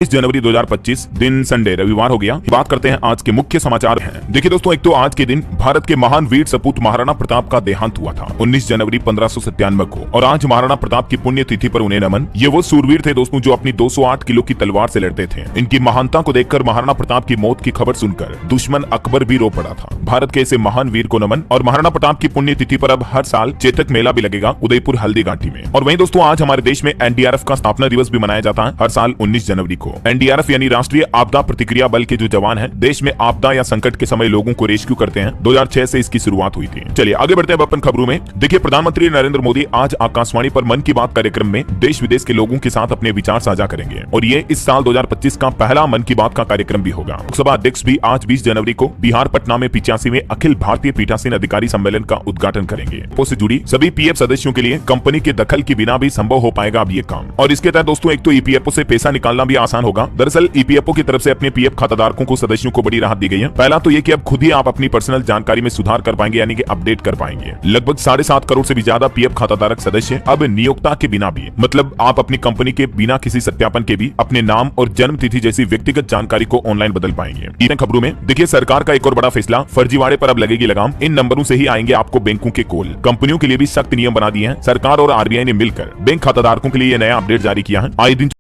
जनवरी 2025 दिन संडे रविवार हो गया। बात करते हैं आज के मुख्य समाचार हैं। देखिए दोस्तों, एक तो आज के दिन भारत के महान वीर सपूत महाराणा प्रताप का देहांत हुआ था 19 जनवरी 1597 को, और आज महाराणा प्रताप की पुण्य तिथि पर उन्हें नमन। ये वो सूरवीर थे दोस्तों जो अपनी 208 किलो की तलवार से लड़ते थे। इनकी महानता को देखकर महाराणा प्रताप की मौत की खबर सुनकर दुश्मन अकबर भी रो पड़ा था। भारत के ऐसे महान वीर को नमन। और महाराणा प्रताप की पुण्य तिथि पर अब हर साल चेतक मेला भी लगेगा उदयपुर हल्दी घाटी में। और वहीं दोस्तों आज हमारे देश में एनडीआरएफ का स्थापना दिवस भी मनाया जाता है हर साल 19 जनवरी को। एनडीआरएफ यानी राष्ट्रीय आपदा प्रतिक्रिया बल के जो जवान हैं, देश में आपदा या संकट के समय लोगों को रेस्क्यू करते हैं। 2006 से इसकी शुरुआत हुई थी। चलिए आगे बढ़ते हैं अपन खबरों में। देखिए, प्रधानमंत्री नरेंद्र मोदी आज आकाशवाणी पर मन की बात कार्यक्रम में देश विदेश के लोगों के साथ अपने विचार साझा करेंगे, और ये इस साल 2025 का पहला मन की बात का कार्यक्रम भी होगा। लोकसभा अध्यक्ष भी आज 20 जनवरी को बिहार पटना में 85वें अखिल भारतीय पीठासीन अधिकारी सम्मेलन का उद्घाटन करेंगे। उससे जुड़ी सभी पीएफ सदस्यों के लिए कंपनी के दखल के बिना भी संभव हो पाएगा अब ये काम। और इसके तहत दोस्तों एक तो ईपीएफओ से पैसा निकालना भी आसान होगा। दरअसल ईपीएफओ की तरफ से अपने पीएफ खाताधारकों को सदस्यों को बड़ी राहत दी गई है। पहला तो ये कि अब खुद ही आप अपनी पर्सनल जानकारी में सुधार कर पाएंगे, यानी कि अपडेट कर पाएंगे। लगभग 7.5 करोड़ से भी ज्यादा पीएफ खाताधारक सदस्य अब नियोक्ता के बिना भी, मतलब आप अपनी कंपनी के बिना किसी सत्यापन के भी अपने नाम और जन्म तिथि जैसी व्यक्तिगत जानकारी को ऑनलाइन बदल पाएंगे। इन खबरों में देखिए, सरकार का एक और बड़ा फैसला, फर्जीवाड़े पर अब लगेगी लगाम। इन नंबरों से ही आएंगे आपको बैंकों के कॉल। कंपनियों के लिए भी सख्त नियम बना दिए हैं। सरकार और आरबीआई ने मिलकर बैंक खाताधारकों के लिए यह नया अपडेट जारी किया है। आए दिन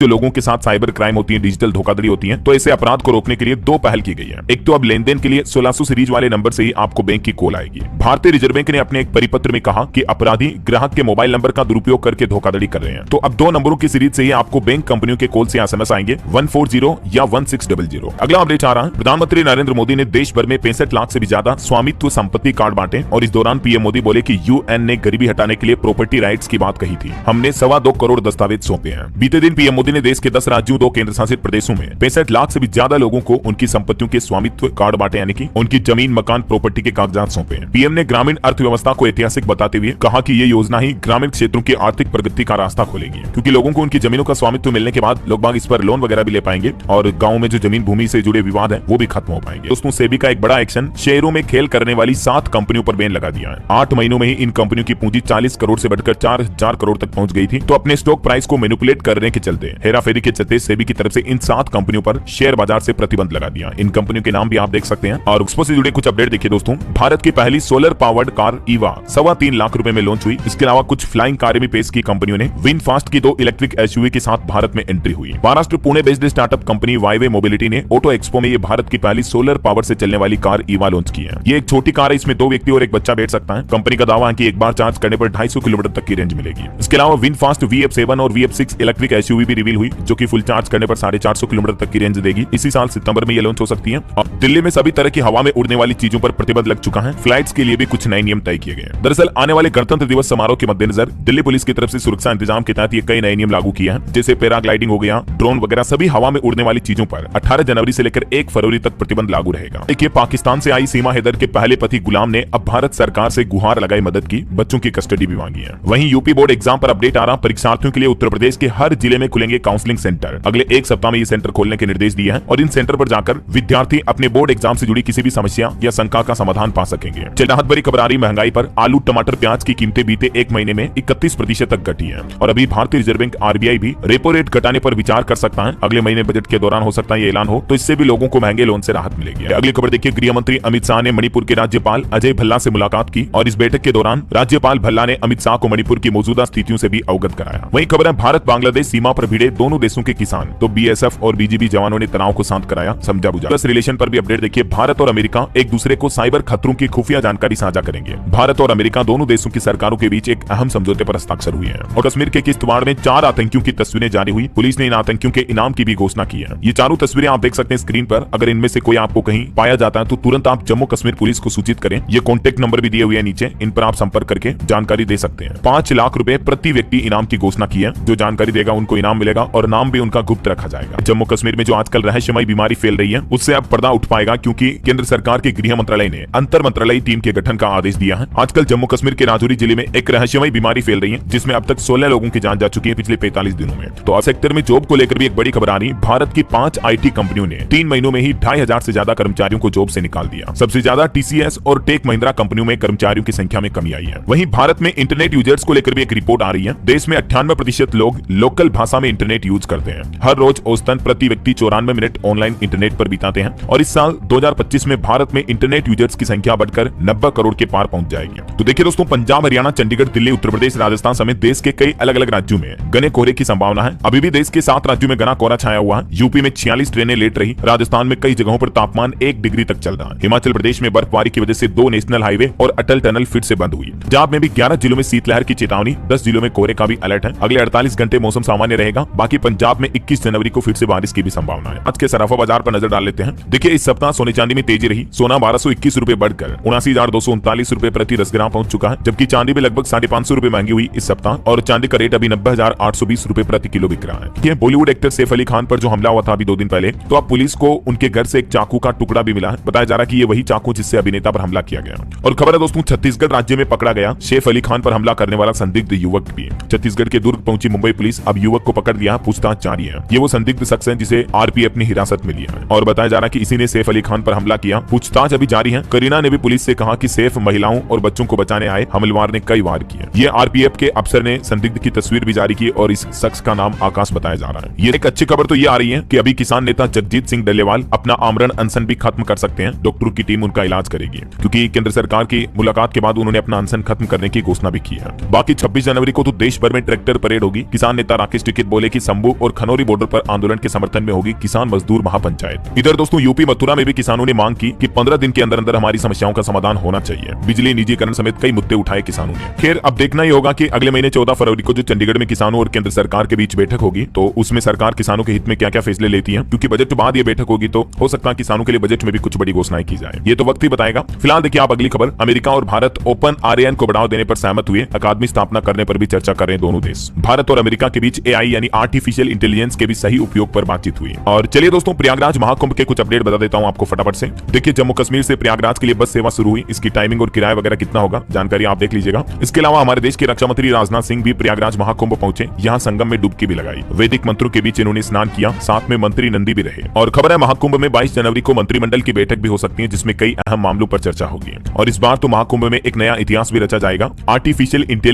जो लोगों के साथ साइबर क्राइम होती है, डिजिटल धोखाधड़ी होती है, तो ऐसे अपराध को रोकने के लिए 2 पहल की गई है। एक तो अब लेन देन के लिए 1600 सीरीज वाले नंबर से ही आपको बैंक की कॉल आएगी। भारतीय रिजर्व बैंक ने अपने एक परिपत्र में कहा कि अपराधी ग्राहक के मोबाइल नंबर का दुरुपयोग करके धोखाधड़ी कर रहे हैं, तो अब 2 नंबरों की सीरीज से ही आपको बैंक कंपनियों के कॉल से एसएमएस आएंगे 140 या 1600। अगला अपडेट आ रहा है, प्रधानमंत्री नरेंद्र मोदी ने देश भर में 65 लाख से भी ज्यादा स्वामित्व संपत्ति कार्ड बांटे, और इस दौरान पीएम मोदी बोले कि यूएन ने गरीबी हटाने के लिए प्रॉपर्टी राइट्स की बात कही थी। हमने 2.25 करोड़ दस्तावेज सौंपे हैं। बीते दिन पीएम मोदी ने देश के 10 राज्यों 2 केंद्र शासित प्रदेशों में 65 लाख से भी ज्यादा लोगों को उनकी संपत्तियों के स्वामित्व कार्ड बांटे, यानी कि उनकी जमीन, मकान, प्रॉपर्टी के कागजात सौंपे। पीएम ने ग्रामीण अर्थव्यवस्था को ऐतिहासिक बताते हुए कहा कि ये योजना ही ग्रामीण क्षेत्रों की आर्थिक प्रगति का रास्ता खोलेगी, क्योंकि लोगों को उनकी जमीनों का स्वामित्व मिलने के बाद लोग बाग इस पर लोन वगैरह भी ले पाएंगे, और गाँव में जो जमीन भूमि से जुड़े विवाद है वो भी खत्म हो पाएंगे। दोस्तों, सेबी का एक बड़ा एक्शन, शेयरों में खेल करने वाली 7 कंपनियों पर बैन लगा दिया है। 8 महीनों में ही इन कंपनियों की पूंजी 40 करोड़ से बढ़कर 4000 करोड़ तक पहुंच गई थी। तो अपने स्टॉक प्राइस को मैनिपुलेट करने के चलते, हेराफेरी के चलते सेबी की तरफ से इन 7 कंपनियों पर शेयर बाजार से प्रतिबंध लगा दिया। इन कंपनियों के नाम भी आप देख सकते हैं। और एक्सपो से जुड़े कुछ अपडेट देखिए दोस्तों। भारत की पहली solar powered car Eva 3.25 lakh रुपए में लॉन्च हुई। इसके अलावा कुछ फ्लाइंग कारें भी पेश की कंपनियों ने। विनफास्ट की 2 इलेक्ट्रिक एसयूवी के साथ भारत में एंट्री हुई। Maharashtra Pune based startup company Vayve mobility ने ऑटो एक्सपो में ये भारत की पहली सोलर पावर से चलने वाली कार ईवा लॉन्च की है। ये एक छोटी कार है, इसमें 2 व्यक्ति और एक बच्चा बैठ सकता है। कंपनी का दावा है कि एक बार चार्ज करने पर 250 किलोमीटर तक की रेंज मिलेगी। इसके अलावा विनफास्ट VF7 और VF6 इलेक्ट्रिक एसयूवी भी रिवील हुई, जो कि फुल चार्ज करने पर 450 किलोमीटर तक की रेंज देगी। इसी साल सितंबर में ये लॉन्च हो सकती है। और दिल्ली में सभी तरह की हवा में उड़ने वाली चीजों पर प्रतिबंध लग चुका है। फ्लाइट्स के लिए भी कुछ नए नियम तय किए गए हैं। दरअसल आने वाले गणतंत्र दिवस समारोह के मद्देनजर दिल्ली पुलिस की तरफ से सुरक्षा इंतजाम के तहत ये कई नए नियम लागू किए हैं, जैसे पैराग्लाइडिंग हो गया, ड्रोन वगैरह सभी हवा में उड़ने वाली चीजों पर 18 जनवरी से लेकर 1 फरवरी तक प्रतिबंध लागू रहेगा। देखिए, पाकिस्तान से आई सीमा हैदर के पहले पति गुलाम ने अब भारत सरकार से गुहार लगाई मदद की, बच्चों की कस्टडी भी मांगी है। वहीं यूपी बोर्ड एग्जाम पर अपडेट आ रहा, परीक्षार्थियों के लिए उत्तर प्रदेश के हर जिले में खुलेंगे काउंसलिंग सेंटर। अगले 1 सप्ताह में ये सेंटर खोलने के निर्देश दिए हैं, और इन सेंटर पर जाकर विद्यार्थी अपने बोर्ड एग्जाम से जुड़ी किसी भी समस्या या शंका का समाधान पा सकेंगे। राहत भरी खबर आ रही महंगाई पर। आलू, टमाटर, प्याज की कीमतें बीते 1 महीने में 31% तक घटी हैं, और अभी भारतीय रिजर्व बैंक आरबीआई भी रेपो रेट घटाने पर विचार कर सकता है। अगले महीने बजट के दौरान हो सकता है ये ऐलान हो, तो इससे भी लोगों को महंगे लोन से राहत मिलेगी। अगली खबर देखिए, गृह मंत्री अमित शाह ने मणिपुर के राज्यपाल अजय भल्ला से मुलाकात की, और इस बैठक के दौरान राज्यपाल भल्ला ने अमित शाह को मणिपुर की मौजूदा स्थितियों से भी अवगत कराया। वहीं खबर है, भारत बांग्लादेश सीमा पर भिड़े दोनों देशों के किसान, तो बीएसएफ और बीजीबी जवानों ने तनाव को शांत कराया, समझा बुझा। प्लस रिलेशन पर भी अपडेट देखिए, भारत और अमेरिका एक दूसरे को साइबर खतरों की खुफिया जानकारी साझा करेंगे। भारत और अमेरिका दोनों देशों की सरकारों के बीच एक अहम समझौते पर हस्ताक्षर हुए हैं। और कश्मीर के किश्तवाड़ में 4 आतंकियों की तस्वीरें जारी हुई। पुलिस ने इन आतंकियों के इनाम की भी घोषणा की है। ये चारों तस्वीरें आप देख सकते हैं स्क्रीन पर। अगर इनमें से कोई आपको कहीं पाया जाता है तो तुरंत आप जम्मू कश्मीर पुलिस को सूचित करें। ये कॉन्टेक्ट नंबर भी दिए हुए हैं नीचे, इन पर आप संपर्क करके जानकारी दे सकते हैं। 5 लाख रुपए प्रति व्यक्ति इनाम की घोषणा की है। जो जानकारी देगा उनको इनाम मिलेगा, और नाम भी उनका गुप्त रखा जाएगा। जम्मू कश्मीर में जो आजकल रहस्यमयी बीमारी फैल रही है, उससे अब पर्दा उठ पाएगा, क्योंकि केंद्र सरकार के गृह मंत्रालय ने अंतर मंत्रालयी टीम के गठन का आदेश दिया है। आजकल जम्मू कश्मीर के राजौरी जिले में एक रहस्यमयी बीमारी फैल रही है, जिसमें अब तक 16 लोगों की जान जा चुकी है पिछले 45 दिनों में। तो इस सेक्टर में जॉब को लेकर भी एक बड़ी खबर आ रही। भारत की 5 आईटी कंपनियों ने 3 महीनों में ही 2500 से ज्यादा कर्मचारियों को जॉब से निकाल दिया। सबसे ज्यादा टीसीएस और टेक महिंद्रा कंपनियों में कर्मचारियों की संख्या में कमी आई है। वहीं भारत में इंटरनेट यूजर्स को लेकर भी एक रिपोर्ट आ रही है। देश में 98% लोग लोकल भाषा में इंटरनेट इंटरनेट यूज करते हैं। हर रोज औसतन प्रति व्यक्ति 94 मिनट ऑनलाइन इंटरनेट पर बिताते हैं और इस साल 2025 में भारत में इंटरनेट यूजर्स की संख्या बढ़कर 90 करोड़ के पार पहुंच जाएगी। तो देखिए दोस्तों, पंजाब, हरियाणा, चंडीगढ़, दिल्ली, उत्तर प्रदेश, राजस्थान समेत देश के कई अलग अलग राज्यों में घने कोहरे की संभावना है। अभी भी देश के 7 राज्यों में घना कोहरा छाया हुआ है। यूपी में 46 ट्रेनें लेट रही। राजस्थान में कई जगहों पर तापमान 1 डिग्री तक चल रहा है। हिमाचल प्रदेश में बर्फबारी की वजह से 2 नेशनल हाईवे और अटल टनल फिर से बंद हुई। पंजाब में भी 11 जिलों में शीतलहर की चेतावनी, 10 जिलों में कोहरे का भी अलर्ट है। अगले 48 घंटे मौसम सामान्य रहेगा। बाकी पंजाब में 21 जनवरी को फिर से बारिश की भी संभावना है। आज के सराफा बाजार पर नजर डाल लेते हैं। देखिए, इस सप्ताह सोने चांदी में तेजी रही। सोना 1221 रुपए बढ़कर 79,239 रुपए प्रति 10 ग्राम पहुंच चुका है, जबकि चांदी में लगभग 550 रुपए महंगी हुई इस सप्ताह और चांदी का रेट अभी 90,820 रुपए प्रति किलो बिक रहा है। ये बॉलीवुड एक्टर सैफ अली खान पर जो हमला हुआ था अभी 2 दिन पहले, तो अब पुलिस को उनके घर से एक चाकू का टुकड़ा भी मिला है। बताया जा रहा है कि ये वही चाकू जिससे अभिनेता पर हमला किया गया। और खबर है दोस्तों, छत्तीसगढ़ राज्य में पकड़ा गया सैफ अली खान पर हमला करने वाला संदिग्ध युवक भी है। छत्तीसगढ़ के दुर्ग पहुंची मुंबई पुलिस अब युवक को पकड़ लिया, पूछताछ जारी है। ये वो संदिग्ध शख्स है जिसे आरपीएफ ने हिरासत में लिया है और बताया जा रहा है कि इसी ने सैफ अली खान पर हमला किया। पूछताछ अभी जारी है। करीना ने भी पुलिस से कहा कि सैफ महिलाओं और बच्चों को बचाने आए हमलवार ने कई वार किए। ये आरपीएफ के अफसर ने संदिग्ध की तस्वीर भी जारी की और इस शख्स का नाम आकाश बताया जा रहा है। ये एक अच्छी खबर तो ये आ रही है कि अभी किसान नेता जगजीत सिंह डल्लेवाल अपना आमरण अनशन भी खत्म कर सकते हैं। डॉक्टरों की टीम उनका इलाज करेगी, क्योंकि केंद्र सरकार की मुलाकात के बाद उन्होंने अपना अनशन खत्म करने की घोषणा भी की है। बाकी 26 जनवरी को तो देश भर में ट्रैक्टर परेड होगी। किसान नेता राकेश टिकैत बोले कि शंभू और खनौरी बॉर्डर पर आंदोलन के समर्थन में होगी किसान मजदूर महापंचायत। इधर दोस्तों, यूपी मथुरा में भी किसानों ने मांग की कि 15 दिन के अंदर अंदर हमारी समस्याओं का समाधान होना चाहिए। बिजली निजीकरण समेत कई मुद्दे उठाए किसानों ने। खैर, अब देखना ही होगा कि अगले महीने 14 फरवरी को जो चंडीगढ़ में किसानों और केंद्र सरकार के बीच बैठक होगी, तो उसमें सरकार किसानों के हित में क्या क्या फैसले लेती है, क्योंकि बजट के बाद ये बैठक होगी तो हो सकता है किसानों के लिए बजट में भी कुछ बड़ी घोषणाएं की जाए। ये तो वक्त ही बताएगा। फिलहाल देखिए आप अगली खबर, अमेरिका और भारत ओपन आरएएन को बढ़ावा देने पर सहमत हुए। अकादमी स्थापना करने पर भी चर्चा कर रहे हैं दोनों देश। भारत और अमेरिका के बीच एआई यानी आर्टिफिशियल इंटेलिजेंस के भी सही उपयोग पर बातचीत हुई। और चलिए दोस्तों, प्रयागराज महाकुंभ के कुछ अपडेट बता देता हूं आपको फटाफट से। देखिए, जम्मू कश्मीर से प्रयागराज के लिए बस सेवा शुरू हुई। इसकी टाइमिंग और किराया वगैरह कितना होगा, जानकारी आप देख लीजिएगा। इसके अलावा हमारे देश के रक्षा मंत्री राजनाथ सिंह भी प्रयागराज महाकुंभ पहुंचे। यहाँ संगम में डुबकी भी लगाई। वैदिक मंत्रों के बीच इन्होंने स्नान किया, साथ में मंत्री नंदी भी रहे। और खबर है, महाकुंभ में 22 जनवरी को मंत्रिमंडल की बैठक भी हो सकती है, जिसमें कई अहम मामलों पर चर्चा होगी। और इस बार तो महाकुंभ में एक नया इतिहास भी रचा जाएगा। Artificial intelligence